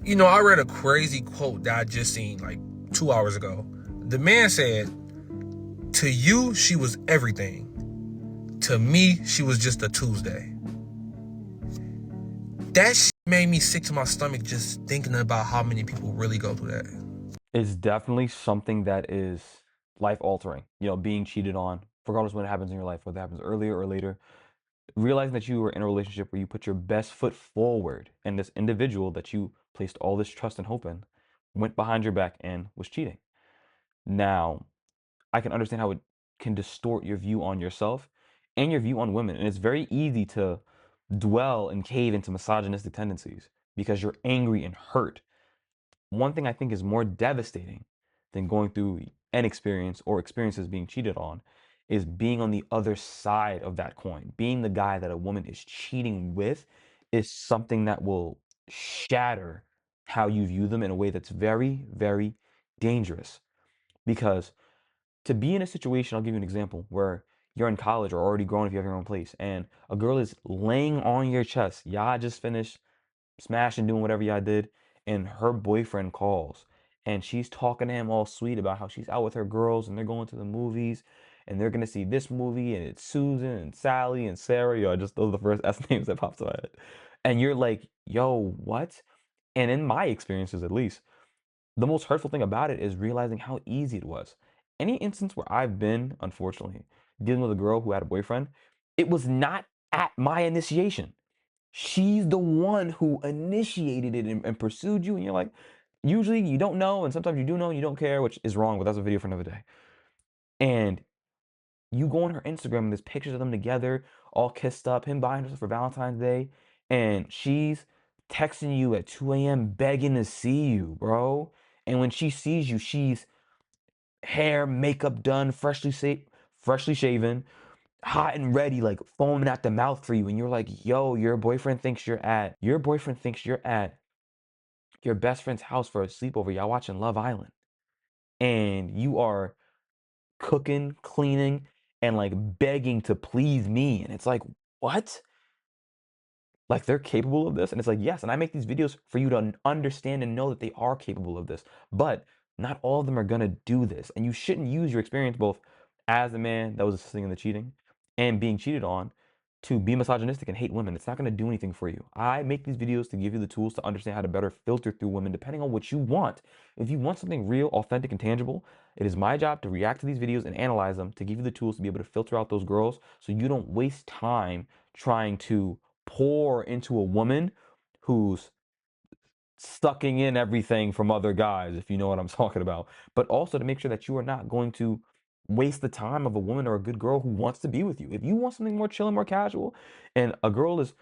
I read a crazy quote that I just seen like 2 hours ago. The man said, "To you, she was everything. To me, she was just a Tuesday." That shit made me sick to my stomach just thinking about how many people really go through that. It's definitely something that is life altering. Being cheated on, regardless of when it happens in your life, whether it happens earlier or later. Realizing that you were in a relationship where you put your best foot forward and this individual that you placed all this trust and hope in went behind your back and was cheating. Now, I can understand how it can distort your view on yourself and your view on women. And it's very easy to dwell and cave into misogynistic tendencies because you're angry and hurt. One thing I think is more devastating than going through an experience or experiences being cheated on is being on the other side of that coin. Being the guy that a woman is cheating with is something that will shatter how you view them in a way that's very, very dangerous. Because to be in a situation, I'll give you an example, where you're in college or already grown if you have your own place, and a girl is laying on your chest. Y'all just finished smashing, doing whatever y'all did, and her boyfriend calls, and she's talking to him all sweet about how she's out with her girls and they're going to the movies and they're gonna see this movie and it's Susan and Sally and Sarah. Yo, just those are the first S names that popped to my head. And you're like, yo, what? And in my experiences, at least, the most hurtful thing about it is realizing how easy it was. Any instance where I've been, unfortunately, dealing with a girl who had a boyfriend, it was not at my initiation. She's the one who initiated it and pursued you, and you're like, usually you don't know, and sometimes you do know and you don't care, which is wrong, but that's a video for another day. And you go on her Instagram and there's pictures of them together, all kissed up, him buying her stuff for Valentine's Day, and she's texting you at 2 a.m. begging to see you, bro. And when she sees you, she's hair, makeup done, freshly shaven, hot and ready, like foaming at the mouth for you. And you're like, yo, your boyfriend thinks you're at your best friend's house for a sleepover. Y'all watching Love Island. And you are cooking, cleaning, and like begging to please me. And it's like, what? Like they're capable of this? And it's like, yes. And I make these videos for you to understand and know that they are capable of this. But not all of them are gonna do this. And you shouldn't use your experience both as a man that was assisting in the cheating and being cheated on to be misogynistic and hate women. It's not gonna do anything for you. I make these videos to give you the tools to understand how to better filter through women depending on what you want. If you want something real, authentic, and tangible, it is my job to react to these videos and analyze them to give you the tools to be able to filter out those girls so you don't waste time trying to pour into a woman who's sucking in everything from other guys, if you know what I'm talking about. But also to make sure that you are not going to waste the time of a woman or a good girl who wants to be with you. If you want something more chill and more casual, and a girl is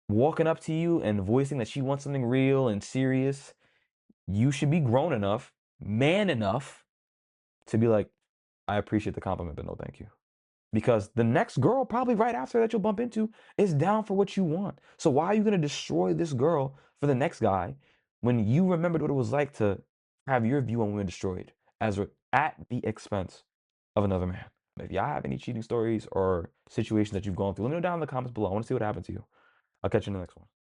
walking up to you and voicing that she wants something real and serious, you should be grown enough, man enough to be like, I appreciate the compliment, but no thank you. Because the next girl, probably right after that you'll bump into, is down for what you want. So why are you gonna destroy this girl for the next guy when you remembered what it was like to have your view on women destroyed at the expense of another man? If y'all have any cheating stories or situations that you've gone through, let me know down in the comments below. I want to see what happened to you. I'll catch you in the next one.